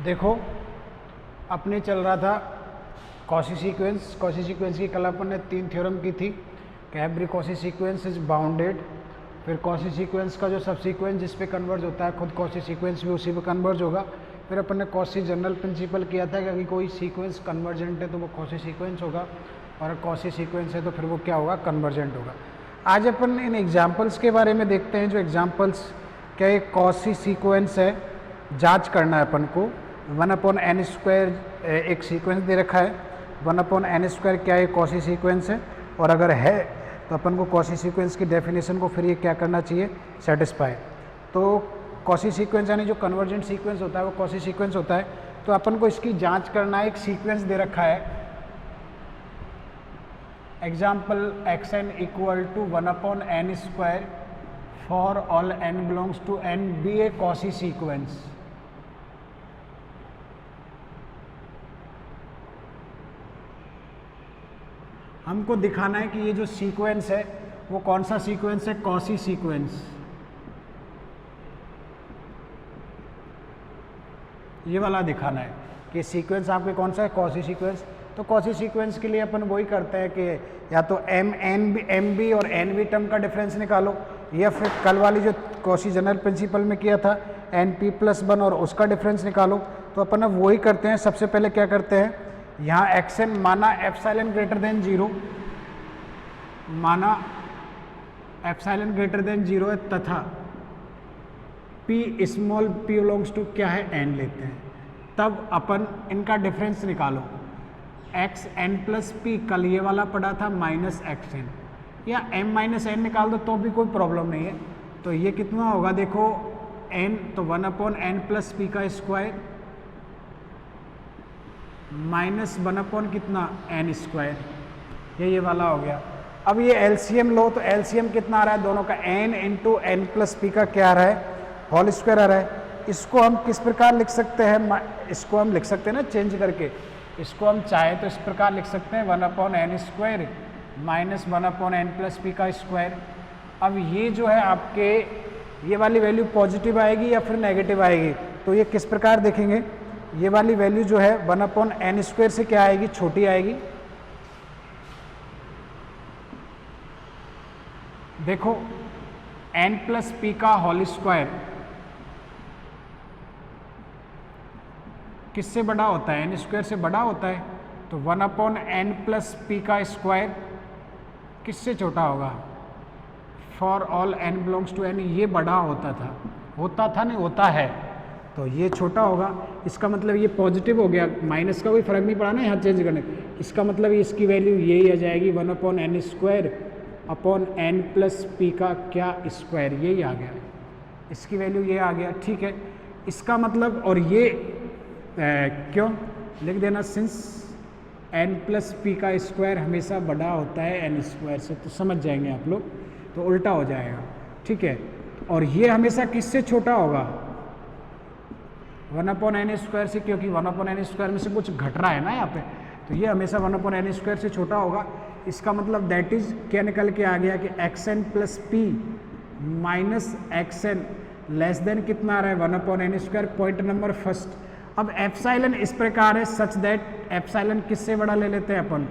देखो अपने चल रहा था कॉची सीक्वेंस। कॉची सीक्वेंस की कल अपन ने 3 थ्योरम की थी कि every Cauchy sequence is bounded. फिर कॉची सीक्वेंस का जो सब सीक्वेंस जिस पे कन्वर्ज होता है खुद कॉची सीक्वेंस भी उसी पे कन्वर्ज होगा। फिर अपन ने कॉची जनरल प्रिंसिपल किया था कि अगर कोई सीक्वेंस कन्वर्जेंट है तो वो कॉची सीक्वेंस होगा, और कॉची सीक्वेंस है तो फिर वो क्या होगा, कन्वर्जेंट होगा। आज अपन इन एग्जाम्पल्स के बारे में देखते हैं। जो एग्जाम्पल्स क्या एक कॉची सीक्वेंस है, जांच करना है अपन को। 1/n² एक सीक्वेंस दे रखा है, 1/n² क्या एक कॉची सीक्वेंस है, और अगर है तो अपन को कॉची सीक्वेंस की डेफिनेशन को फिर ये क्या करना चाहिए, सेटिस्फाई। तो कॉची सीक्वेंस यानी जो कन्वर्जेंट सीक्वेंस होता है वो कॉची सीक्वेंस होता है। तो अपन को इसकी जांच करना है। एक सीक्वेंस दे रखा है, example xn = 1/n² for all n belongs to n be a Cauchy sequence. हमको दिखाना है कि ये जो सीक्वेंस है वो कौन सा सीक्वेंस है, कॉची सीक्वेंस। ये वाला दिखाना है कि सीक्वेंस आपके कौन सा है, कॉची सीक्वेंस। तो कॉची सीक्वेंस के लिए अपन वही करते हैं कि या तो एम बी और एन बी टर्म का डिफरेंस निकालो, या फिर कल वाली जो कॉची जनरल प्रिंसिपल में किया था np+1 और उसका डिफरेंस निकालो। तो अपन अब वही करते हैं। सबसे पहले क्या करते हैं, यहाँ xn माना एप्सिलॉन ग्रेटर देन 0, माना एप्सिलॉन ग्रेटर देन 0 है, तथा p small p belongs to क्या है, n लेते हैं। तब अपन इनका डिफरेंस निकालो। xn+p कल ये वाला पड़ा था -xn, या m-n निकाल दो तो भी कोई प्रॉब्लम नहीं है। तो ये कितना होगा देखो, n तो 1/n+p का स्क्वायर माइनस 1/ कितना, n²। ये वाला हो गया। अब ये एलसीएम लो तो एलसीएम कितना आ रहा है दोनों का, n × n+p का क्या आ रहा है, होल स्क्वायर आ रहा है। इसको हम किस प्रकार लिख सकते हैं, इसको हम लिख सकते हैं ना चेंज करके। इसको हम चाहे तो इस प्रकार लिख सकते हैं 1/n² माइनस 1/n+p का स्क्वायर। अब ये जो है आपके ये वाली वैल्यू पॉजिटिव आएगी या फिर नेगेटिव आएगी, तो ये किस प्रकार देखेंगे, ये वाली वैल्यू जो है 1/n² से क्या आएगी, छोटी आएगी। देखो n+p का होल स्क्वायर किससे बड़ा होता है, n² से बड़ा होता है। तो 1/n+p का स्क्वायर किससे छोटा होगा, for all n belongs to n। ये बड़ा होता था नहीं, होता है, तो ये छोटा होगा। इसका मतलब ये पॉजिटिव हो गया, माइनस का कोई फर्क नहीं पड़ा ना यहाँ चेंज करने। इसका मतलब इसकी वैल्यू यही आ जाएगी 1/n² का क्या स्क्वायर, यही आ गया, इसकी वैल्यू ये आ गया। ठीक है, इसका मतलब, और ये क्यों लिख देना, सिंस n+p का स्क्वायर हमेशा बड़ा होता है n² से, तो समझ जाएंगे आप लोग, तो उल्टा हो जाएगा। ठीक है, और ये हमेशा किससे छोटा होगा, 1/n² से, क्योंकि 1/n² में से कुछ घट रहा है ना यहाँ पे, तो ये हमेशा 1/n² से छोटा होगा। इसका मतलब दैट इज क्या निकल के आ गया कि xn+p minus xn less then कितना आ रहा है, 1/n², पॉइंट नंबर फर्स्ट। अब एप्सिलॉन इस प्रकार है सच दैट एप्सिलॉन किससे बड़ा ले लेते हैं अपन,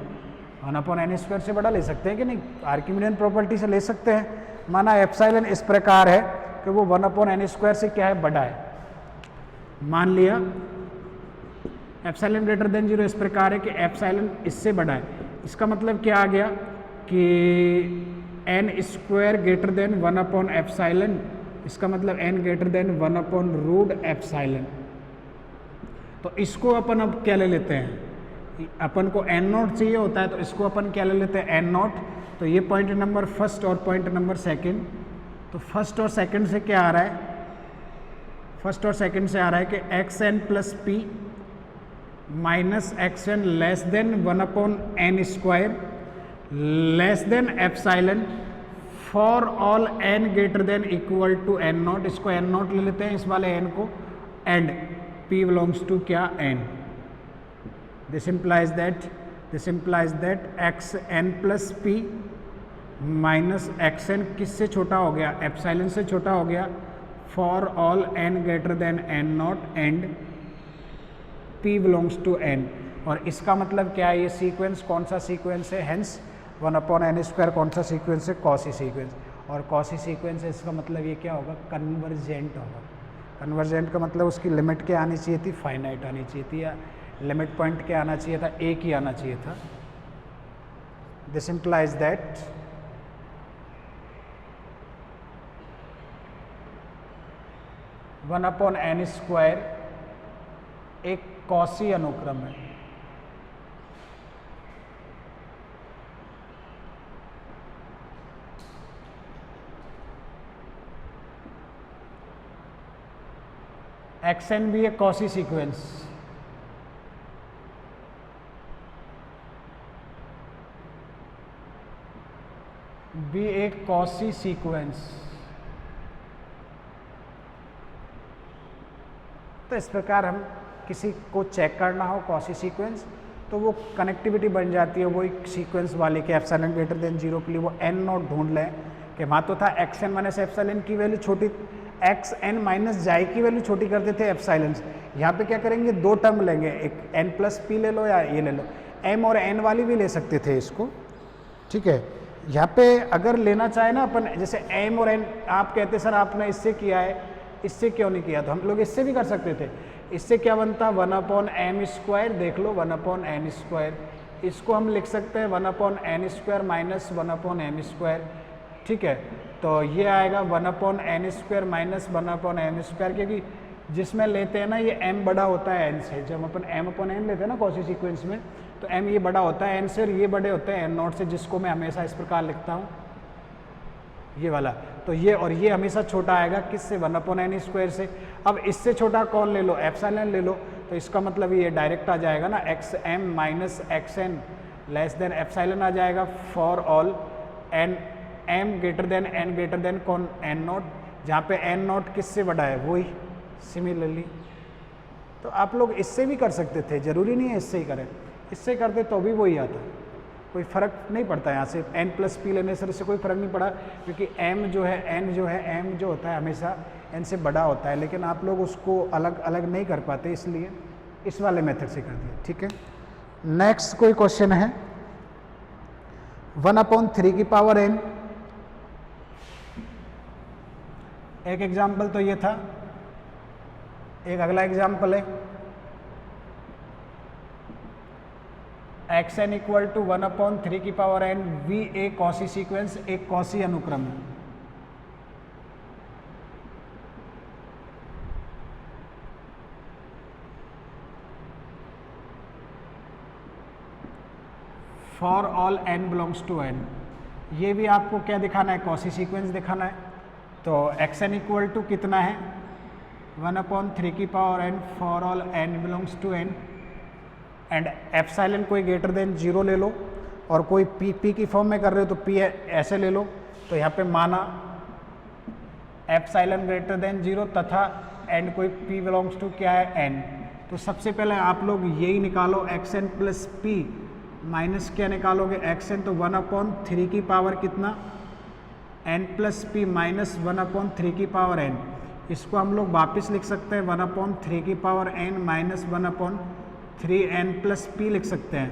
1/n² से बड़ा ले सकते हैं कि नहीं, आर्किमिडियन प्रॉपर्टी से ले सकते हैं। माना एप्सिलॉन इस प्रकार है कि वो 1/n² से क्या है, बड़ा है। मान लिया एप्सिलॉन ग्रेटर देन 0 इस प्रकार है कि एप्सिलॉन इससे बड़ा है। इसका मतलब क्या आ गया कि n² ग्रेटर देन 1/एप्सिलॉन, इसका मतलब n ग्रेटर देन 1/√एप्सिलॉन। तो इसको अपन अब क्या ले लेते हैं, अपन को n0 चाहिए होता है, तो इसको अपन क्या ले लेते हैं, n0। तो ये पॉइंट नंबर फर्स्ट और पॉइंट नंबर सेकंड। तो फर्स्ट और सेकंड से क्या आ रहा है, फर्स्ट और सेकंड से आ रहा है कि xn+p minus xn less than 1/n² less than epsilon for all n greater than equal to n0। इसको n0 ले लेते हैं, इस वाले n को, एंड p बिलोंग्स टू क्या, n। This implies that xn+p minus xn किससे छोटा हो गया, एप्सिलॉन से छोटा हो गया, for all n greater than n0 and p belongs to n। और इसका मतलब क्या है, ये सीक्वेंस कौन सा सीक्वेंस है, हेंस 1/n² कौन सा सीक्वेंस है, कॉसी सीक्वेंस। और कॉसी सीक्वेंस है, इसका मतलब ये क्या होगा, कन्वर्जेंट होगा। कन्वर्जेंट का मतलब उसकी लिमिट क्या आनी चाहिए थी, फाइनाइट आनी चाहिए थी, या लिमिट पॉइंट क्या आना चाहिए था, एक ही आना चाहिए था। This implies that one upon N square एक कॉसी अनुक्रम है। एक्सएन भी एक कॉसी सीक्वेंस, भी एक कॉसी सीक्वेंस। तो इस प्रकार हम किसी को चेक करना हो कॉसी सीक्वेंस, तो वो कनेक्टिविटी बन जाती है वो एक सीक्वेंस वाले के एप्सिलॉन ग्रेटर देन 0 के लिए वो n नॉट ढूंढ लें कि वहाँ तो था एक्स एन माइनस एप्सिलॉन की वैल्यू छोटी, एक्स एन माइनस जाई की वैल्यू छोटी करते थे एप्सिलॉन से। यहाँ पे क्या करेंगे, दो टर्म लेंगे, एक n प्लस पी ले लो या ये ले लो, m और n वाली भी ले सकते थे इसको, ठीक है। यहाँ पे अगर लेना चाहे ना अपन, जैसे m और n, आप कहते सर आपने इससे किया है, इससे क्यों नहीं किया, तो हम लोग इससे भी कर सकते थे। इससे क्या बनता, 1/m², देख लो 1/n², इसको हम लिख सकते हैं 1/n² माइनस 1/m², ठीक है। तो ये आएगा 1/n² माइनस 1/m², क्योंकि जिसमें लेते हैं ना ये m बड़ा होता है n से, जब अपन m/n लेते हैं ना कॉसी सीक्वेंस में, तो m ये बड़ा होता है n से और ये बड़े होते हैं n नॉट से, जिसको मैं हमेशा इस प्रकार लिखता हूँ, ये वाला। तो ये और ये हमेशा छोटा आएगा किससे, 1/n² से। अब इससे छोटा कौन ले लो, एप्सिलॉन ले लो, तो इसका मतलब ये डायरेक्ट आ जाएगा ना, xm minus xn less than epsilon आ जाएगा for all n m greater than n greater than कौन, n नॉट, जहाँ पे n नॉट किससे बड़ा है, वही। सिमिलरली तो आप लोग इससे भी कर सकते थे, जरूरी नहीं है इससे ही करें, इससे करते तो भी वही आता, कोई फ़र्क नहीं पड़ता। यहाँ से n प्लस पी लेने से इससे कोई फ़र्क नहीं पड़ा, क्योंकि m जो है, n जो है, m जो होता है हमेशा n से बड़ा होता है, लेकिन आप लोग उसको अलग अलग नहीं कर पाते, इसलिए इस वाले मेथड से कर दिया, ठीक है। नेक्स्ट कोई क्वेश्चन है, 1/3n। एक एग्जाम्पल तो ये था, एक अगला एग्जाम्पल है, xn equal to 1/3n we a Cauchy sequence, एक कॉसी अनुक्रम है। For all n belongs to n, ये भी आपको क्या दिखाना है, कॉसी सीक्वेंस दिखाना है। तो xn इक्वल टू कितना है, 1/3n for all n belongs to n, and epsilon कोई ग्रेटर देन 0 ले लो, और कोई p की फॉर्म में कर रहे हो तो p ऐसे ले लो। तो यहाँ पे माना एप्सिलॉन ग्रेटर देन 0 तथा एंड कोई p बिलोंग्स टू क्या है, n। तो सबसे पहले आप लोग यही निकालो, xn प्लस p माइनस क्या निकालोगे, xn, तो 1/3 की पावर कितना, n प्लस p माइनस 1/3 की पावर n। इसको हम लोग वापस लिख सकते हैं 1/3 की power n minus 1/3n plus p लिख सकते हैं।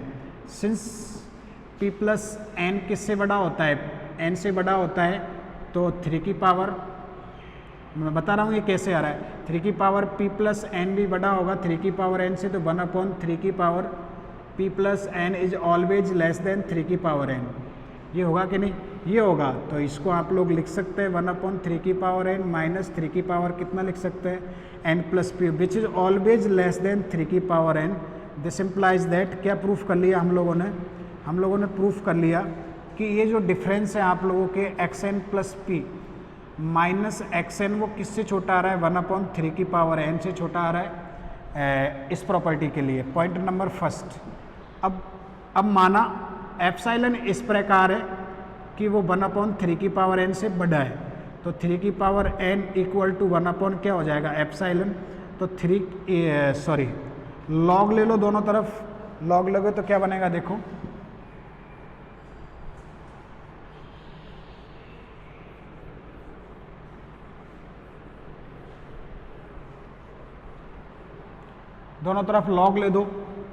सिंस p प्लस n किससे बड़ा होता है, n से बड़ा होता है, तो 3 की पावर, मैं बता रहा हूँ ये कैसे आ रहा है, 3 की पावर p प्लस n भी बड़ा होगा 3 की पावर n से, तो 1/3 की power p plus n is always less than 3 की पावर n। ये होगा कि नहीं, ये होगा। तो इसको आप लोग लिख सकते हैं 1/3 की पावर n माइनस 3 की पावर कितना लिख सकते हैं, n plus p, which is always less than 3 की power n। This implies that, क्या प्रूफ कर लिया हम लोगों ने प्रूफ कर लिया कि ये जो डिफरेंस है आप लोगों के xn plus p minus xn, वो किससे छोटा आ रहा है, 1/3 की पावर n से छोटा आ रहा है इस प्रॉपर्टी के लिए। Point number first. अब माना एप्सिलॉन इस प्रकार है कि वो 1/3 की पावर n से बड़ा है, तो 3 की पावर n इक्वल टू 1 क्या हो जाएगा, एप्सिलॉन। तो लॉग ले लो दोनों तरफ, लॉग लोगे तो क्या बनेगा, देखो दोनों तरफ log ले दो,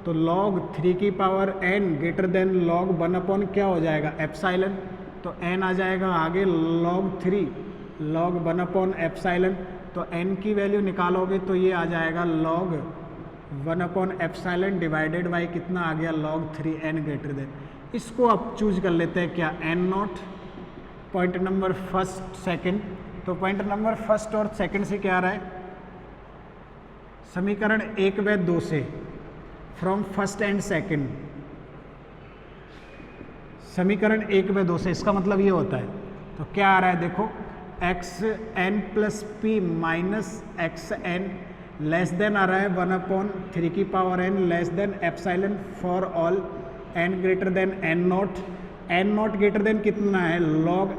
तो log 3 की power n greater then log 1 upon क्या हो जाएगा एप्साइलन, तो n आ जाएगा आगे log 3 log 1 अपॉन एप्साइलन, तो n की वैल्यू निकालोगे तो ये आ जाएगा log 1 upon epsilon divided by कितना आ गया log 3n ग्रेटर देन। इसको आप चूज कर लेते हैं क्या n not, point number first second, तो पॉइंट नंबर फर्स्ट और सेकंड से क्या आ रहा है, समीकरण 1 व 2 से फ्रॉम फर्स्ट एंड सेकंड, समीकरण 1 व 2 से, इसका मतलब ये होता है, तो क्या आ रहा है देखो, x n plus p minus x n less than आ रहा है 1 अपॉन 3 की power n less than epsilon for all n greater than n naught, n naught greater than कितना है log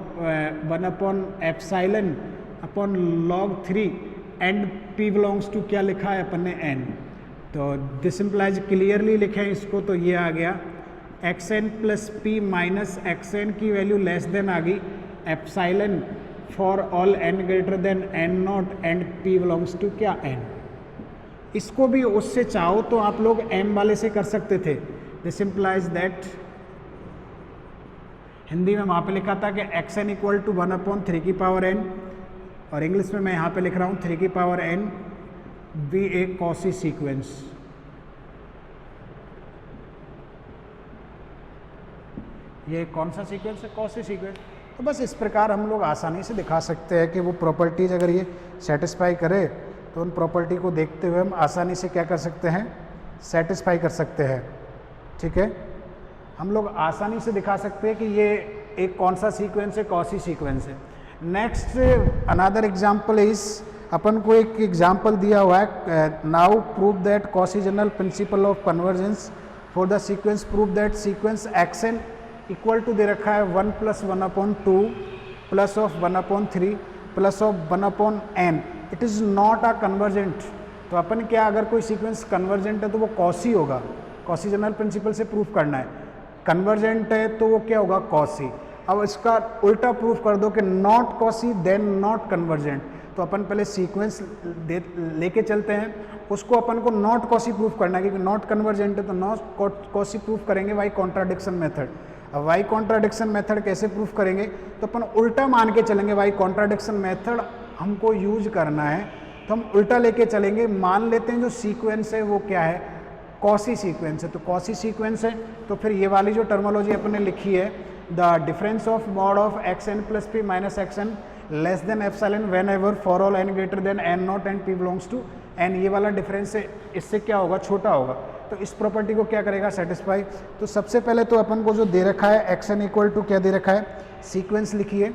1 upon epsilon upon log 3 and p belongs to क्या लिखा है अपन ने n, तो दिस इम्प्लाइज क्लियरली लिखे हैं इसको, तो ये आ गया x n plus p minus x n की वैल्यू लेस देन आ गई epsilon for all n greater than n naught and p belongs to क्या n। इसको भी उससे चाहो तो आप लोग m वाले से कर सकते थे, दिस इम्प्लाइज दैट, हिंदी में वहाँ पे लिखा था कि x n equal to 1 upon 3 की पावर n, और इंग्लिश में मैं यहाँ पे लिख रहा हूँ 3 की power n be A Cauchy sequence. ये कौन सा सीक्वेंस है, कॉसी सीक्वेंस। तो बस इस प्रकार हम लोग आसानी से दिखा सकते हैं कि वो प्रॉपर्टीज अगर ये सेटिस्फाई करे तो उन प्रॉपर्टी को देखते हुए हम आसानी से क्या कर सकते हैं, सेटिस्फाई कर सकते हैं। ठीक है, हम लोग आसानी से दिखा सकते हैं कि ये एक कौन सा सीक्वेंस है, कौसी सीक्वेंस है। नेक्स्ट अनदर एग्जाम्पल इज, अपन को एक एग्जाम्पल दिया हुआ है, now prove that Cauchy general principle of convergence for the sequence, prove that sequence x n equal to दे रखा है 1 plus 1 upon 2 plus of 1 upon 3 plus of 1 upon n, it is not a convergent. तो अपन क्या, अगर कोई sequence convergent है तो वो कॉसी होगा, कॉसी जनरल प्रिंसिपल से प्रूफ करना है, कन्वर्जेंट है तो वो क्या होगा, कॉसी। अब इसका उल्टा प्रूफ कर दो कि not Cauchy then not convergent, तो अपन पहले सीक्वेंस लेके चलते हैं, उसको अपन को नॉट कॉसी प्रूफ करना है, क्योंकि नॉट कन्वर्जेंट है तो नॉट कॉसी प्रूफ करेंगे बाई कॉन्ट्राडिक्शन मेथड। अब वाई कॉन्ट्राडिक्शन मेथड कैसे प्रूफ करेंगे, तो अपन उल्टा मान के चलेंगे, वाई कॉन्ट्राडिक्शन मेथड हमको यूज करना है तो हम उल्टा लेके चलेंगे, मान लेते हैं जो सीक्वेंस है वो क्या है, कॉसी सीक्वेंस है, तो कॉसी सीक्वेंस है तो फिर ये वाली जो टर्मोलॉजी अपन ने लिखी है, the difference of mod of x n plus p minus x n less than epsilon whenever for all n greater than n naught and p belongs to n, ये वाला डिफरेंस है, इससे क्या होगा, छोटा होगा, तो इस प्रॉपर्टी को क्या करेगा, सेटिस्फाई। तो सबसे पहले तो अपन को जो दे रखा है एक्स एन इक्वल टू क्या दे रखा है, सीक्वेंस लिखिए,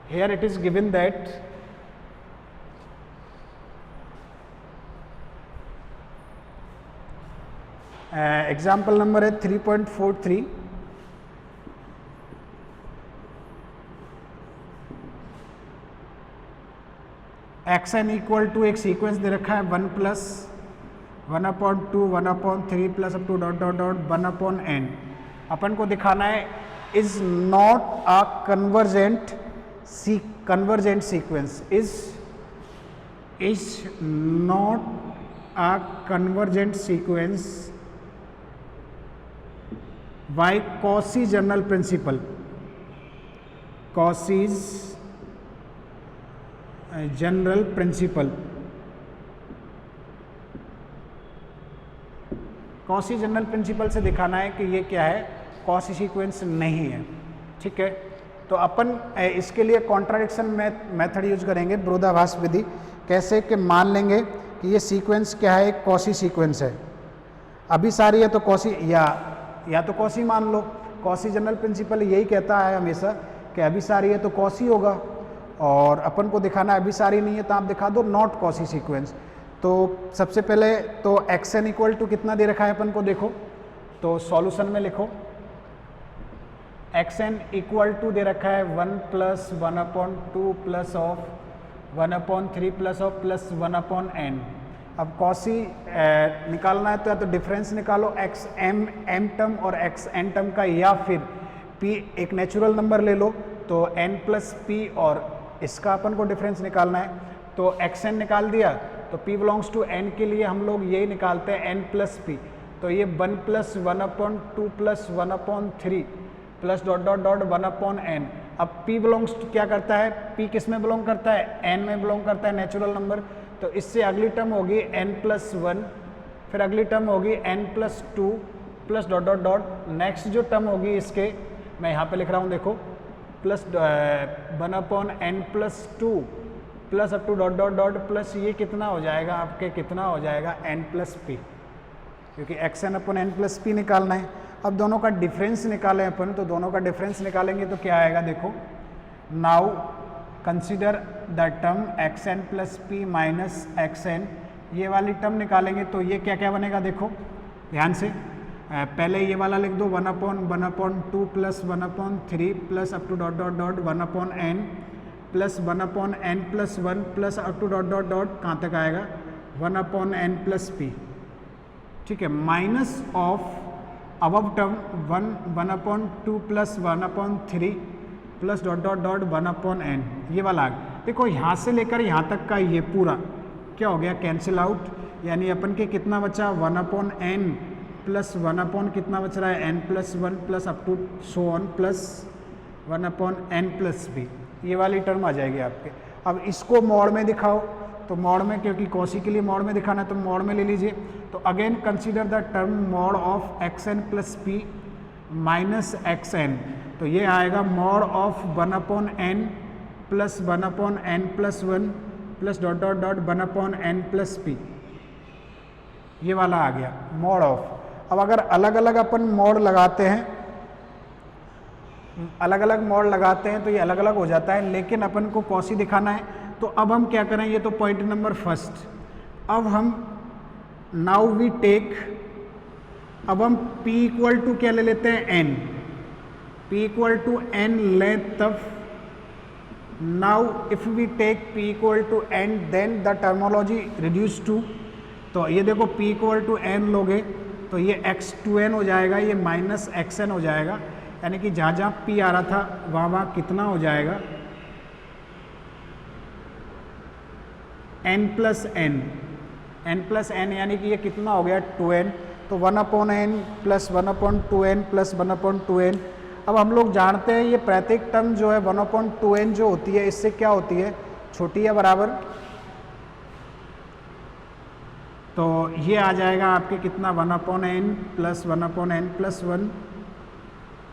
here it is given that example number है 3.43, एक्स एन इक्वल टू एक सीक्वेंस दे रखा है 1 plus 1 upon 2 1 upon 3 plus up to dot dot dot 1 upon n. अपन को दिखाना है is not a convergent sequence, is not a convergent sequence by Cauchy general principle, Cauchy's general principle, Cauchy general principle से दिखाना है कि ये क्या है, कॉसी सीक्वेंस नहीं है। ठीक है, तो अपन इसके लिए कॉन्ट्राडिक्शन मेथड यूज करेंगे, विरोधाभास विधि। कैसे कि मान लेंगे कि ये सीक्वेंस क्या है, एक कॉसी सीक्वेंस है, अभिसारी है तो कॉसी, या तो कॉसी मान लो, कॉसी जनरल प्रिंसिपल यही कहता है हमेशा कि अभिसारी है तो कॉसी होगा, और अपन को दिखाना है अभिसारी नहीं है तो आप दिखा दो नॉट कॉसी सीक्वेंस। तो सबसे पहले तो एक्स एन इक्वल टू कितना दे रखा है अपन को, देखो तो सॉल्यूशन में लिखो, एक्स एन इक्वल टू दे रखा है 1 plus 1 upon 2 plus of 1 upon 3 plus of plus 1 upon n. अब कॉसी निकालना है तो या तो डिफरेंस निकालो एक्स एम टर्म और एक्स एन टर्म का, या फिर पी एक नेचुरल नंबर ले लो तो एन प्लस पी और इसका अपन को डिफरेंस निकालना है, तो एक्स एन निकाल दिया तो p बिलोंग्स टू n के लिए हम लोग यही निकालते हैं n प्लस पी, तो ये 1 plus 1/2 plus 1/3 plus dot dot dot 1/n। अब p बिलोंग्स टू क्या करता है, p किस में बिलोंग करता है, n में बिलोंग करता है, नेचुरल नंबर। तो इससे अगली टर्म होगी n प्लस 1, फिर अगली टर्म होगी n plus 2 plus dot dot dot. Next जो टर्म होगी इसके मैं यहाँ पे लिख रहा हूँ, देखो plus 1/n plus 2 plus up to dot dot dot plus ये कितना हो जाएगा आपके, कितना हो जाएगा n प्लस पी, क्योंकि xn/n प्लस पी निकालना है। अब दोनों का डिफरेंस निकालें अपन, तो दोनों का डिफरेंस निकालेंगे तो क्या आएगा, देखो now consider the term xn plus p minus xn, ये वाली टर्म निकालेंगे तो ये क्या क्या बनेगा, देखो ध्यान से। पहले ये वाला लिख दो 1/1/2 plus 1/3 plus up to dot dot dot 1/n plus 1/n plus 1 plus up to dot dot dot कहाँ तक आएगा 1/n प्लस पी, ठीक है, minus of above term 1/2 plus 1/3 plus dot dot dot 1/n, ये वाला। देखो यहाँ से लेकर यहाँ तक का ये पूरा क्या हो गया, कैंसिल आउट, यानी अपन के कितना बचा 1/n प्लस 1/ कितना बच रहा है n plus 1 plus up to so on plus 1/n plus b, ये वाली टर्म आ जाएगी आपके। अब इसको मोड में दिखाओ, तो मोड में, क्योंकि कॉसी के लिए मोड में दिखाना है तो मोड में ले लीजिए। तो again consider the term mode of xn plus p minus xn, तो ये आएगा mode of 1/n plus 1/n plus 1 plus dot dot dot 1/n plus P, ये वाला आ गया मोड ऑफ। अब अगर अलग अलग अपन मोड लगाते हैं, अलग अलग मोड लगाते हैं तो ये अलग अलग हो जाता है, लेकिन अपन को कॉसी दिखाना है। तो अब हम क्या करें, ये तो पॉइंट नंबर फर्स्ट। अब हम नाउ वी टेक, अब हम p इक्वल टू क्या ले लेते हैं n, p equal to n ले तब। Now if we take p equal to n then the terminology reduce to, तो ये देखो p इक्वल टू n लोगे तो ये x2n हो जाएगा, ये माइनस xn हो जाएगा, यानी कि जहाँ जहाँ p आ रहा था वहाँ वहाँ कितना हो जाएगा n प्लस n, यानी कि ये कितना हो गया 2n, तो 1/n plus 1/2n plus 1/2n। अब हम लोग जानते हैं ये प्रत्येक टर्म जो है 1/2n जो होती है इससे क्या होती है, छोटी या बराबर, तो ये आ जाएगा आपके कितना 1/n plus 1/n plus 1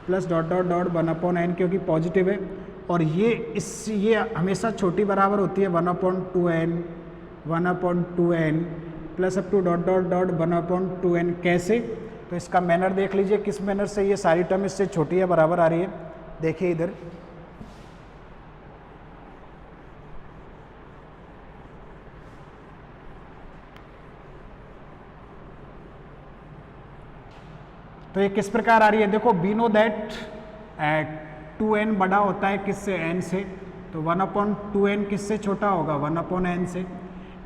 plus dot dot dot 1/n, क्योंकि पॉजिटिव है, और ये हमेशा छोटी बराबर होती है 1/2n 1/2n plus up to dot dot dot 1/2n। कैसे, तो इसका मैनर देख लीजिए, किस मैनर से ये सारी टर्म इससे छोटी या बराबर आ रही है। देखिए इधर तो ये किस प्रकार आ रही है, देखो वी नो दैट 2n बड़ा होता है किससे, n से, तो 1/2n किससे छोटा होगा 1/n से।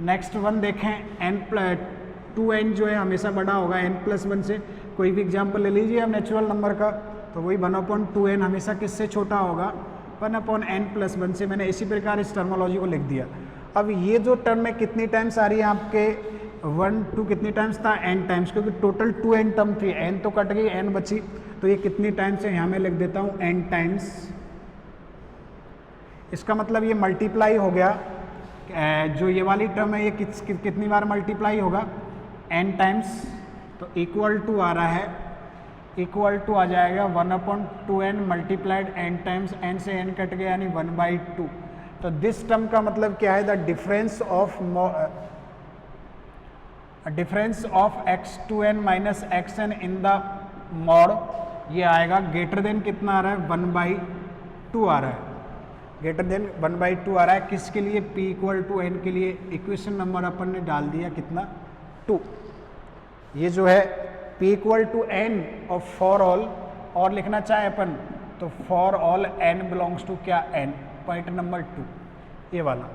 नेक्स्ट वन देखें n+2n जो है हमेशा बड़ा होगा n प्लस 1 से। कोई भी एग्जांपल ले लीजिए हम नेचुरल नंबर का, तो वही 1/2n हमेशा किससे छोटा होगा 1/n प्लस 1 से। मैंने इसी प्रकार इस टर्मोलॉजी को लिख दिया। अब ये जो टर्म में कितनी टाइम्स आ रही है आपके 1 2 कितनी टाइम्स था n टाइम्स, क्योंकि टोटल 2n टर्म थी, n तो कट गई n बची, तो ये कितनी टाइम्स है यहाँ मैं लिख देता हूँ n टाइम्स। इसका मतलब ये मल्टीप्लाई हो गया, जो ये वाली टर्म है ये कितनी बार मल्टीप्लाई होगा n टाइम्स, तो इक्वल टू आ रहा है, इक्वल टू आ जाएगा 1/2n multiplied n times, n से n कट गया यानी 1/2। तो दिस टर्म का मतलब क्या है, the difference of x2n minus xn in the mod, ये आएगा ग्रेटर देन कितना आ रहा है 1/2 आ रहा है, ग्रेटर देन 1/2 आ रहा है। किसके लिए, p इक्वल टू n के लिए। इक्वेशन नंबर अपन ने डाल दिया कितना 2। ये जो है p इक्वल टू n और फॉर ऑल, और लिखना चाहे अपन तो for all n belongs to क्या n, पॉइंट नंबर 2 ये वाला।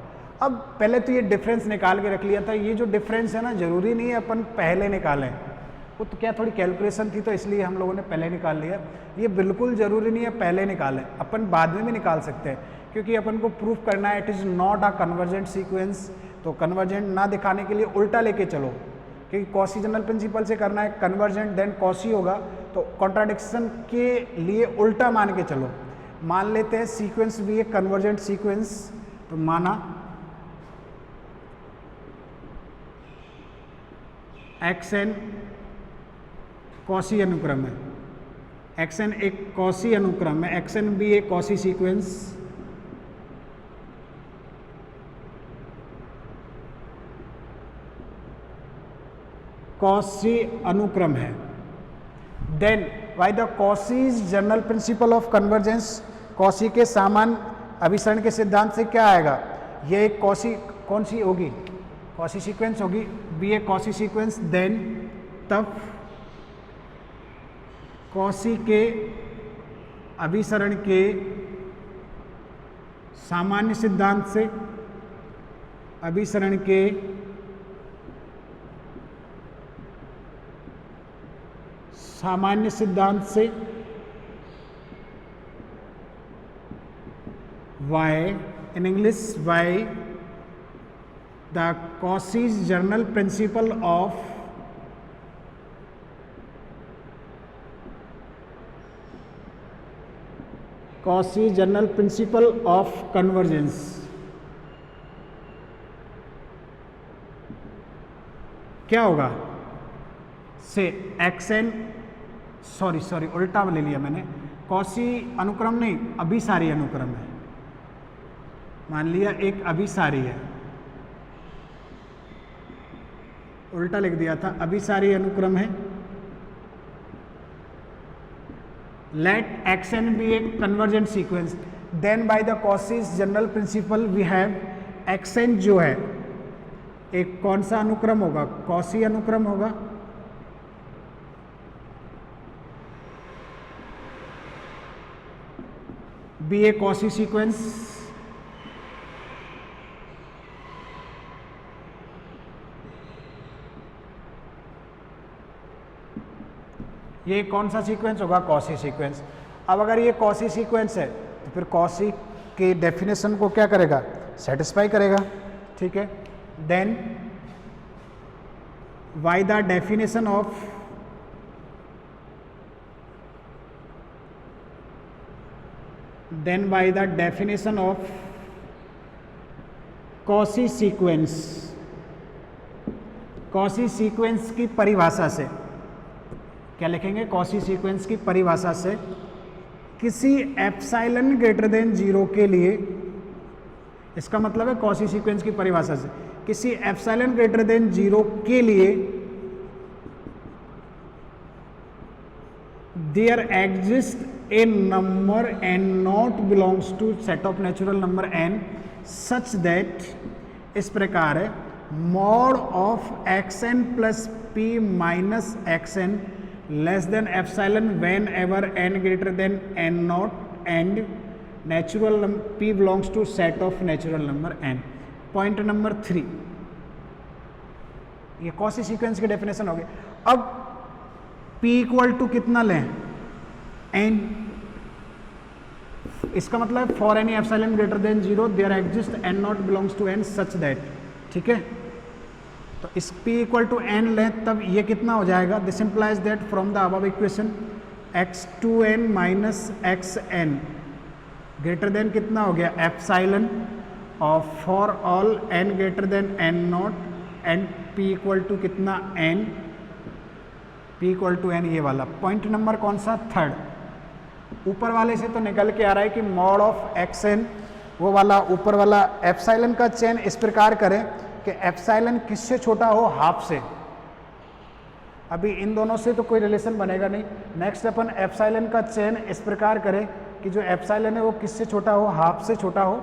अब पहले तो ये डिफरेंस निकाल के रख लिया था, ये जो डिफरेंस है ना जरूरी नहीं है अपन पहले निकालें, वो तो क्या थोड़ी कैलकुलेशन थी तो इसलिए हम लोगों ने पहले निकाल लिया। ये बिल्कुल ज़रूरी नहीं है पहले निकालें, अपन बाद में भी निकाल सकते हैं, क्योंकि अपन को प्रूफ करना है it is not a convergent sequence, तो कन्वर्जेंट ना दिखाने के लिए उल्टा लेके चलो, क्योंकि कॉसी जनरल प्रिंसिपल से करना है कन्वर्जेंट देन कॉसी होगा, तो कॉन्ट्राडिक्शन के लिए उल्टा मान के चलो। मान लेते हैं सीक्वेंस भी एक कन्वर्जेंट सीक्वेंस, तो माना xn कॉसी अनुक्रम है, xn एक कॉसी अनुक्रम है, xn भी एक कॉसी सीक्वेंस, कॉसी अनुक्रम है। Then by the Cauchy's general principle of convergence, Cauchy के सामान्य अभिसरण के सिद्धांत से क्या आएगा, ये एक कॉसी कौन सी होगी, कॉसी सीक्वेंस होगी, बी ए कॉसी सीक्वेंस। देन तब कॉसी के अभिसरण के सामान्य सिद्धांत से, अभिसरण के सामान्य सिद्धांत से y in English y the Cauchy's general principle of Cauchy's general principle of convergence क्या होगा से xn सॉरी उल्टा ले लिया मैंने, कॉसी अनुक्रम नहीं अभिसारी अनुक्रम है, मान लिया एक अभिसारी है, उल्टा लिख दिया था, अभिसारी अनुक्रम है। Let xn be a convergent sequence, then by the Cauchy's general principle we have xn जो है एक कौन सा अनुक्रम होगा, कॉसी अनुक्रम होगा। बी ए कॉसी सीक्वेंस, ये कौन सा सीक्वेंस होगा, कॉसी सीक्वेंस। अब अगर ये कॉसी सीक्वेंस है तो फिर कॉसी के डेफिनेशन को क्या करेगा, सेटिस्फाई करेगा, ठीक है। Then by the definition of then by the definition of Cauchy sequence, Cauchy sequence की परिभाषा से क्या लिखेंगे, Cauchy sequence की परिभाषा से किसी एप्सिलॉन ग्रेटर देन 0 के लिए, इसका मतलब है Cauchy sequence की परिभाषा से किसी एप्सिलॉन ग्रेटर देन 0 के लिए there exists a number n not belongs to set of natural number n such that, इस प्रकार है, mod of xn plus p minus xn less than epsilon whenever n greater than n naught and natural p belongs to set of natural number n। Point number 3, ये quasi sequence की definition हो गई। अब p equal to कितना लें, n, इसका मतलब for any epsilon greater than 0 there exist n naught belongs to n such that, ठीक है। तो इस p इक्वल टू n लें तब ये कितना हो जाएगा, this implies that from the above equation x2n minus xn greater than कितना हो गया, epsilon of for all n greater than n naught and p equal to कितना n, p equal to n, ये वाला पॉइंट नंबर कौन सा, third. ऊपर वाले से तो निकल के आ रहा है कि मॉड ऑफ xn, वो वाला ऊपर वाला एप्सिलॉन का चेन इस प्रकार करें कि एप्सिलॉन किससे छोटा हो, हाफ से। अभी इन दोनों से तो कोई रिलेशन बनेगा नहीं। नेक्स्ट अपन एप्सिलॉन का चेन इस प्रकार करें कि जो एप्सिलॉन है वो किससे छोटा हो, हाफ से छोटा हो।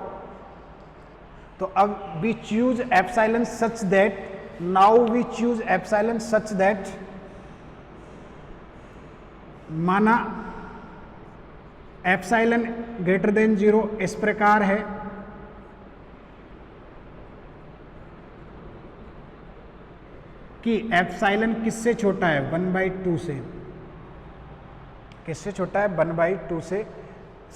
तो अब we choose epsilon such that, now we choose epsilon such that, माना एप्सिलॉन ग्रेटर देन 0 इस प्रकार है कि एप्सिलॉन किससे छोटा है, 1/2 से, किससे छोटा है, 1/2 से।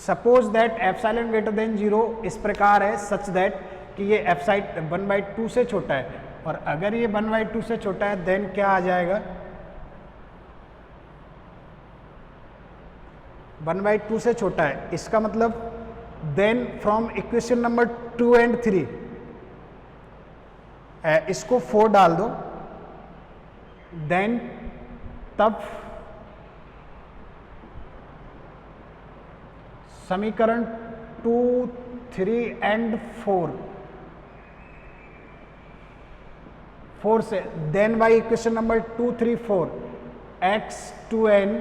Suppose that epsilon greater than 0 इस प्रकार है सच दैट कि ये एफ साइड 1/2 से छोटा है, और अगर ये 1/2 से छोटा है देन क्या आ जाएगा, 1/2 से छोटा है, इसका मतलब then from equation number 2 and 3 इसको 4 डाल दो, देन तब समीकरण 2, 3 and 4 से then by equation number 2, 3, 4 x2n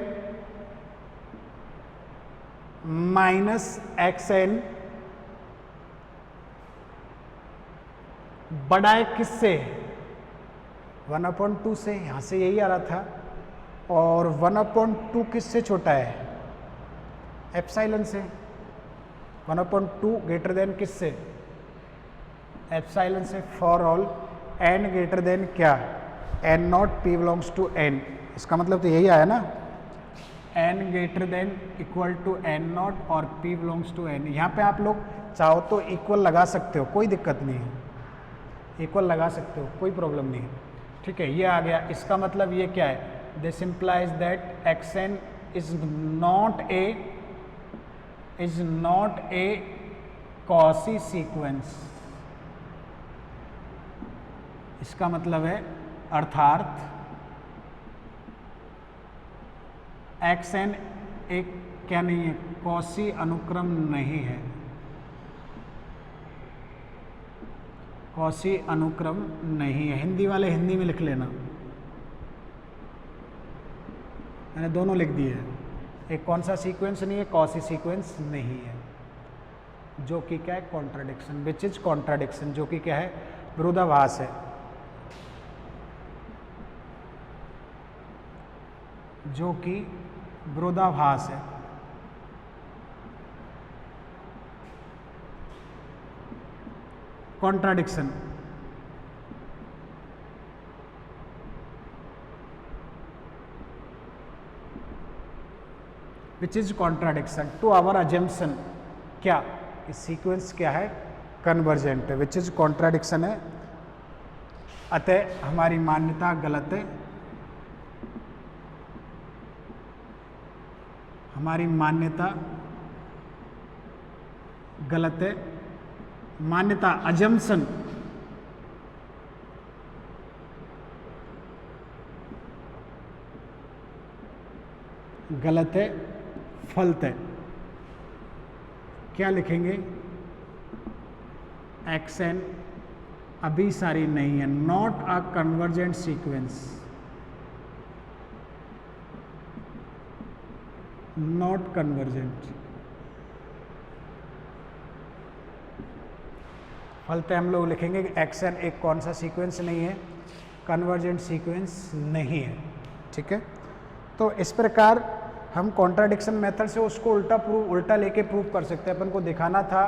minus xn बड़ा है किससे, 1/2 से, यहां से यही आ रहा था, और 1/2 किससे छोटा है, एप्सिलॉन से, 1/2 ग्रेटर देन किससे, एप्सिलॉन से, for all n greater than क्या, n naught p belongs to n, इसका मतलब तो यही आया ना, n greater than equal to n naught और p बिलोंग्स टू n। यहाँ पे आप लोग चाहो तो इक्वल लगा सकते हो, कोई दिक्कत नहीं है, इक्वल लगा सकते हो, कोई प्रॉब्लम नहीं है, ठीक है। ये आ गया, इसका मतलब ये क्या है, this implies that xn is not a Cauchy sequence, इसका मतलब है अर्थात xn एक क्या नहीं है, कॉसी अनुक्रम नहीं है, कॉसी अनुक्रम नहीं है। हिंदी वाले हिंदी में लिख लेना, मैंने दोनों लिख दिए हैं, एक कौन सा सीक्वेंस नहीं है, कॉसी सीक्वेंस नहीं है, जो कि क्या है, कॉन्ट्राडिक्शन, विच इज कॉन्ट्राडिक्शन, जो कि क्या है, विरोधाभास है। जो कि विरोधाभास है। Contradiction, which is contradiction to our assumption, क्या कि सीक्वेंस क्या है, कन्वर्जेंट है, विच इज कॉन्ट्राडिक्शन है, अतः हमारी मान्यता गलत है, हमारी मान्यता गलत है, मान्यता अजम्पशन गलत है, फलत है। क्या लिखेंगे, xn अभी सारी नहीं है, not a convergent sequence, not convergent, फलते हम लोग लिखेंगे कि xn एक कौन सा सीक्वेंस नहीं है, कन्वर्जेंट सीक्वेंस नहीं है, ठीक है। तो इस प्रकार हम कॉन्ट्राडिक्शन मेथड से उसको उल्टा लेके प्रूव कर सकते हैं। अपन को दिखाना था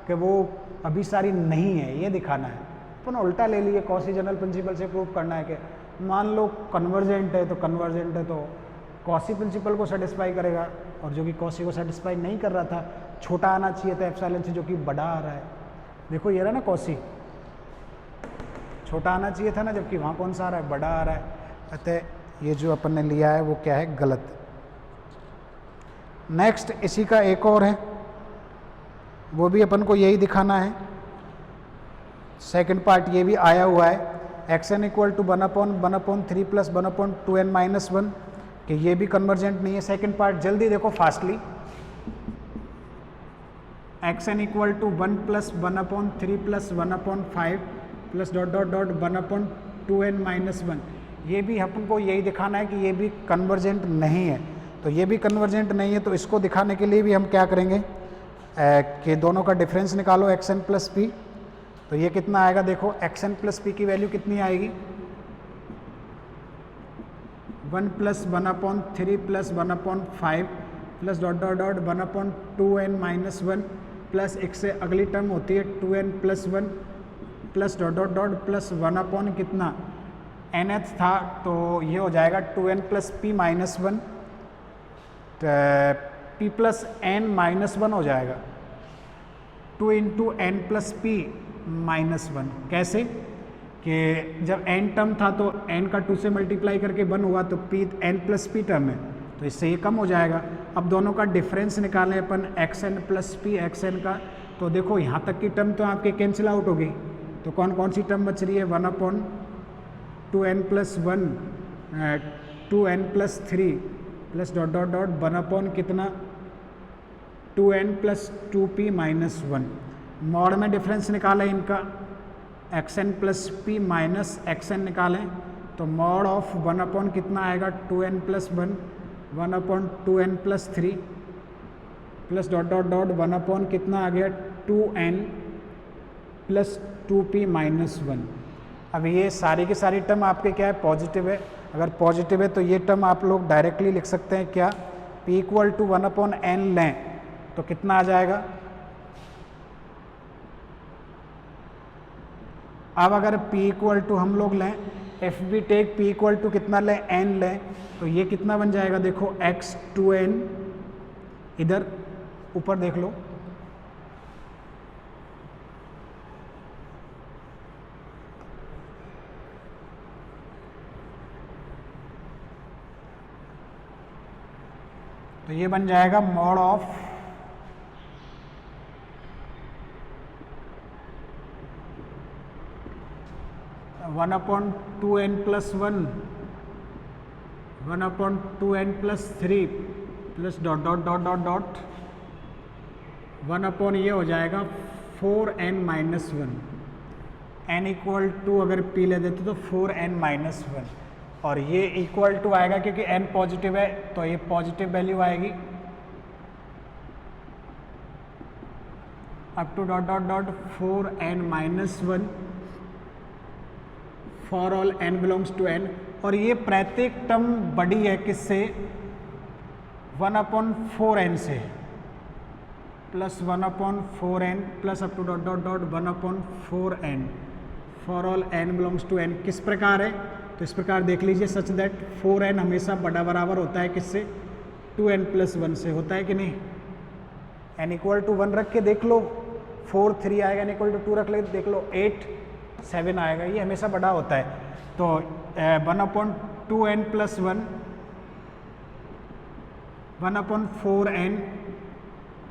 कि वो अभी सारी नहीं है, ये दिखाना है, अपन उल्टा ले लिए, कॉसी जनरल प्रिंसिपल से प्रूव करना है कि मान लो कन्वर्जेंट है, तो कन्वर्जेंट है तो कॉसी प्रिंसिपल को सेटिस्फाई करेगा, और जो कि कॉसी को सेटिस्फाई नहीं कर रहा था, छोटा आना चाहिए था एप्सिलॉन से, जो कि बड़ा आ रहा है, देखो ये रहा ना कॉसी, छोटा आना चाहिए था ना, जबकि वहाँ कौन सा आ रहा है, बड़ा आ रहा है, अतः ये जो अपन ने लिया है वो क्या है, गलत। नेक्स्ट इसी का एक और है, वो भी अपन को यही दिखाना है, सेकंड पार्ट ये भी आया हुआ है, xn equal to 1/3 plus 1/2n minus 1, कि ये भी कन्वर्जेंट नहीं है। सेकंड पार्ट जल्दी देखो fastly, xn equal to 1 plus 1/3 plus 1/5 plus dot dot dot 1/2n minus 1, ये भी अपन को यही दिखाना है कि ये भी कन्वर्जेंट नहीं है। तो ये भी कन्वर्जेंट नहीं है, तो इसको दिखाने के लिए भी हम क्या करेंगे कि दोनों का डिफरेंस निकालो, xn प्लस पी, तो ये कितना आएगा, देखो xn प्लस पी की वैल्यू कितनी आएगी, 1 plus 1/3 plus 1/5 plus dot dot dot 1/2n minus 1 plus एक से अगली टर्म होती है 2n plus 1 plus dot dot dot plus 1 कितना nth था, तो ये हो जाएगा 2n plus p minus 1, p plus n minus 1 हो जाएगा, 2 इंटू एन प्लस पी -1। कैसे कि जब n टर्म था तो n का 2 से मल्टीप्लाई करके 1 हुआ तो p n plus p term है, तो इससे ये कम हो जाएगा। अब दोनों का डिफरेंस निकालें अपन xn प्लस p xn का, तो देखो यहाँ तक की टर्म तो आपके कैंसिल आउट हो गई, तो कौन कौन सी टर्म बच रही है, 1/2n plus 1, 2n plus 3 plus dot dot dot 1 कितना 2n plus 2p minus 1। Mod में डिफरेंस निकालें इनका, xn plus p minus xn निकालें तो मॉड ऑफ 1 कितना आएगा 2n plus 1, 1/2n plus 3 plus dot dot dot 1 कितना आ गया 2n प्लस 2p माइनस 1। अब ये सारी की सारी टर्म आपके क्या है, पॉजिटिव है। अगर पॉजिटिव है तो ये टर्म आप लोग डायरेक्टली लिख सकते हैं क्या, p इक्वल टू 1/n लें तो कितना आ जाएगा। अब अगर p इक्वल टू हम लोग लें, if we take p equal to कितना लें, n लें, तो ये कितना बन जाएगा, देखो x2n, इधर ऊपर देख लो, तो ये बन जाएगा mod of 1/2n plus 1, 1/2n plus 3 plus dot dot dot dot dot 1 ये हो जाएगा 4n minus 1। n equal to अगर p ले देते तो 4n माइनस 1, और ये इक्वल टू आएगा क्योंकि n पॉजिटिव है तो ये पॉजिटिव वैल्यू आएगी up to dot dot dot 4n minus 1 for all n belongs to n। और ये प्रत्येक टर्म बड़ी है किससे, 1/4n से, plus 1/4n plus up to dot dot dot 1/4n for all n belongs to n। किस प्रकार है, तो इस प्रकार देख लीजिए, सच दैट 4n हमेशा बड़ा बराबर होता है किससे, 2n प्लस 1 से, होता है कि नहीं। n इक्वल टू 1 रख के देख लो, 4 3 आएगा, n इक्वल टू 2 रख ले देख लो 8 7 आएगा, ये हमेशा बड़ा होता है। तो 1/2n प्लस 1, 1/4n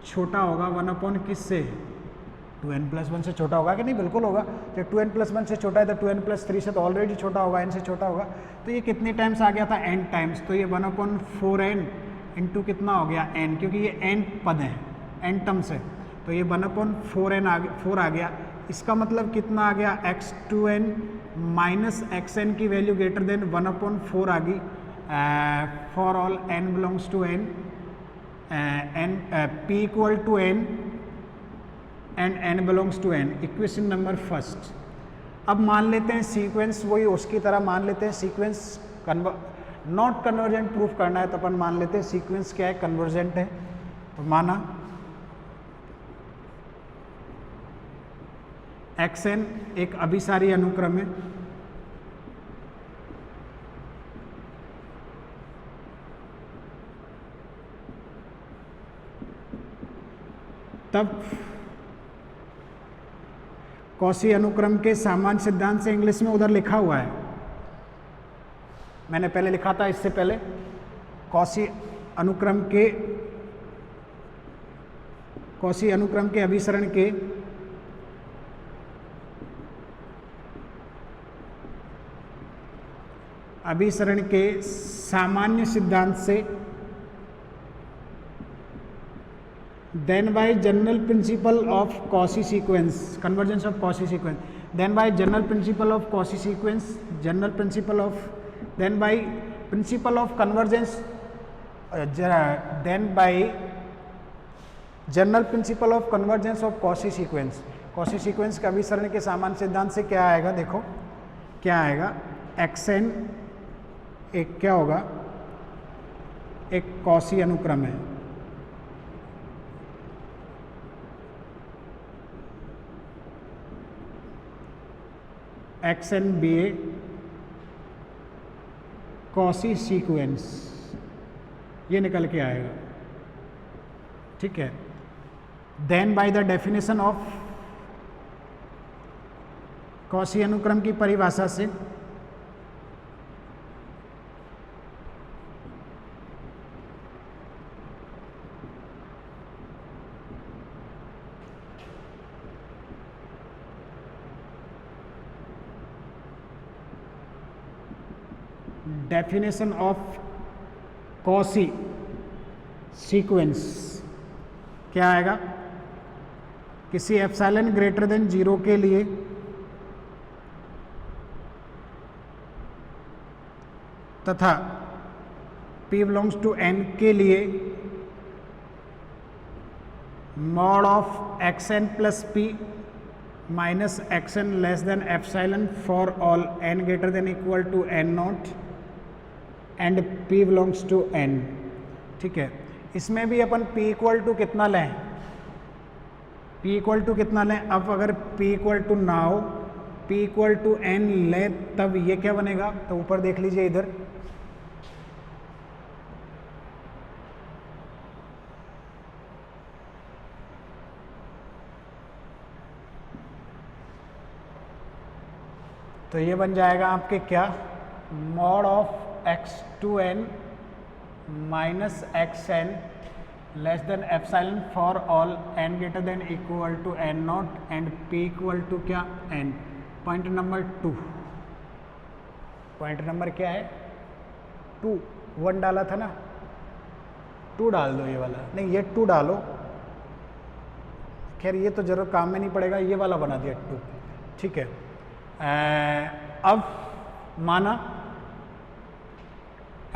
छोटा होगा 1 किससे, 2n प्लस 1 से छोटा होगा कि नहीं, बिल्कुल होगा। जब 2n प्लस 1 से छोटा है तो 2n प्लस 3 से तो ऑलरेडी छोटा होगा, n से छोटा होगा। तो ये कितने टाइम्स आ गया था, n टाइम्स, तो ये 1/4n इंटू कितना हो गया n, क्योंकि ये n पद है, n टर्म्स है, तो ये 1/4n आ गया, 4 आ गया। इसका मतलब कितना आ गया, x2n माइनस xn की वैल्यू ग्रेटर देन 1/4 आ गई for all n belongs to n, p equal to n and n belongs to n। Equation number first. अब मान लेते हैं सीक्वेंस वही उसकी तरह मान लेते हैं, सीक्वेंस नॉट कन्वर्जेंट प्रूफ करना है तो अपन मान लेते हैं सीक्वेंस क्या है, कन्वर्जेंट है। तो माना xn एक अभिसारी अनुक्रम है, तब कॉशी अनुक्रम के सामान्य सिद्धांत से इंग्लिश में उधर लिखा हुआ है, मैंने पहले लिखा था इससे पहले, कॉशी अनुक्रम के अभिसरण के सामान्य सिद्धांत से then by general principle of Cauchy sequence, convergence of Cauchy sequence, then by general principle of Cauchy sequence, then by principle of convergence, then by general principle of convergence of Cauchy sequence. Cauchy sequence का अभिसरण के सामान्य सिद्धांत से क्या आएगा, देखो क्या आएगा, xn एक क्या होगा, एक कॉशी अनुक्रम है, xn be a Cauchy sequence, ये निकल के आएगा, ठीक है। Then by the definition of Cauchy अनुक्रम की परिभाषा से डेफिनेशन ऑफ कॉशी सीक्वेंस क्या आएगा? किसी एप्सिलॉन ग्रेटर देन 0 के लिए तथा p बिलोंग्स टू n के लिए mod of xn plus p minus xn less than epsilon for all n greater than equal to n naught and p belongs to n। ठीक है, इसमें भी अपन p equal to कितना लें? p equal to कितना लें? अब अगर p इक्वल टू ना हो, p इक्वल टू n लें, तब ये क्या बनेगा? तो ऊपर देख लीजिए इधर, तो ये बन जाएगा आपके क्या? Mod of x2n minus xn less than epsilon for all n greater than equal to n naught and p equal to क्या? n। Point number 2, point number क्या है? 2, 1 डाला था ना, 2 डाल दो ये वाला, नहीं ये 2 डालो, खैर ये तो जरूर काम में नहीं पड़ेगा, ये वाला बना दिया 2। ठीक है, अब माना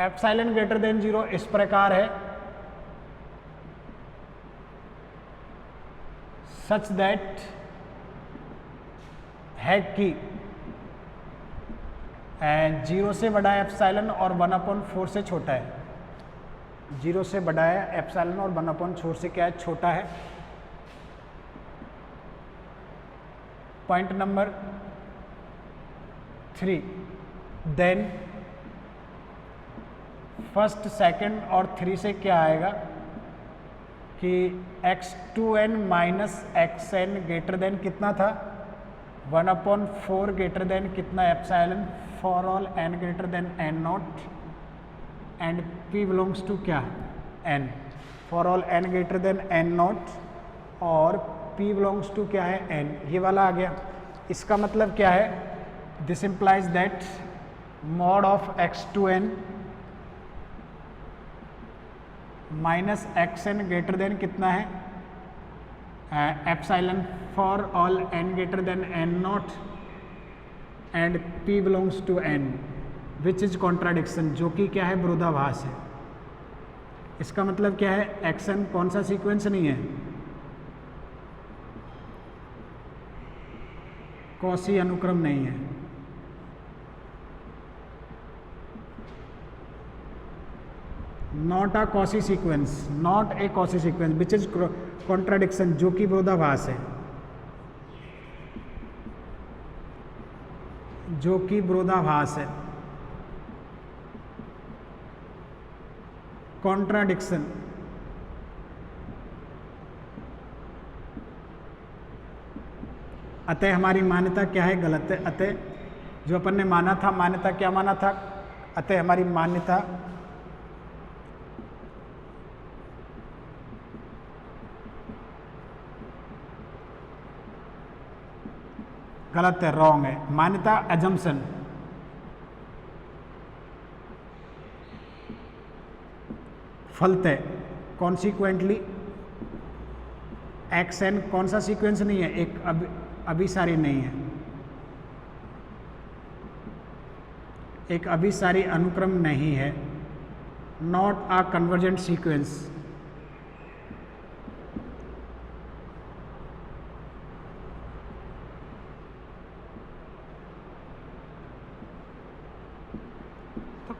एप्सिलॉन ग्रेटर देन 0 इस प्रकार है, सच दैट है कि 0 से बड़ा है एप्सिलॉन और 1/4 से छोटा है। 0 से बड़ा है एप्सिलॉन और 1/4 से क्या है? छोटा है। Point number 3, then first, second और 3 से क्या आएगा कि x2n minus xn greater than कितना था? 1/4 ग्रेटर देन कितना? Epsilon for all n greater than n naught and p belongs to क्या? n। For all n greater than n naught और p बिलोंग्स टू क्या है? n। ये वाला आ गया। इसका मतलब क्या है? This implies that mod of x2n minus xn greater than कितना है? Epsilon for all n greater than n naught and p belongs to n, which is contradiction, जो कि क्या है? विरोधाभास है। इसका मतलब क्या है? xn कौन सा सीक्वेंस नहीं है? कॉशी अनुक्रम नहीं है। Not a Cauchy sequence, not a Cauchy sequence which is contradiction, जो कि विरोधाभास है, जो कि विरोधाभास है। कॉन्ट्राडिक्शन, अतः हमारी मान्यता क्या है? गलत है। अतः जो अपन ने माना था, मान्यता क्या माना था? अतः हमारी मान्यता गलत है, रॉन्ग है। मान्यता एजम्पशन, फलतः कॉन्सिक्वेंटली xn कौन सा सीक्वेंस नहीं है? एक अभिसारी नहीं है, एक अभिसारी अनुक्रम नहीं है। नॉट अ कन्वर्जेंट सीक्वेंस,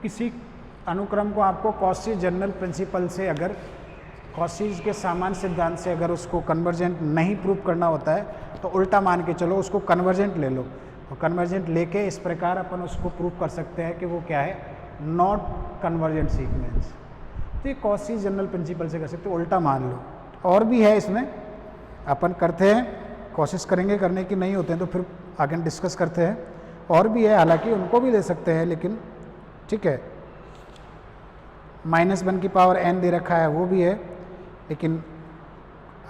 किसी अनुक्रम को आपको कॉशी जनरल प्रिंसिपल से, अगर कॉशी के सामान्य सिद्धांत से अगर उसको कन्वर्जेंट नहीं प्रूव करना होता है तो उल्टा मान के चलो, उसको कन्वर्जेंट ले लो, और कन्वर्जेंट लेके इस प्रकार अपन उसको प्रूव कर सकते हैं कि वो क्या है? Not convergent sequence. तो ये कॉशी जनरल प्रिंसिपल से कर सकते हो, उल्टा मान लो। और भी है इसमें, अपन करते हैं, कोशिश करेंगे करने की, नहीं होते हैं तो फिर आगे डिस्कस करते हैं। और भी है, हालांकि उनको भी ले सकते हैं, लेकिन ठीक है, -1 की पावर n दे रखा है वो भी है, लेकिन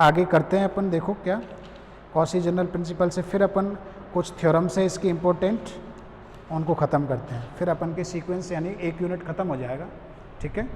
आगे करते हैं अपन। देखो क्या कॉची जनरल प्रिंसिपल से फिर अपन कुछ थ्योरम्स है इसकी इम्पोर्टेंट, उनको ख़त्म करते हैं, फिर अपन के सीक्वेंस यानी 1 यूनिट ख़त्म हो जाएगा। ठीक है।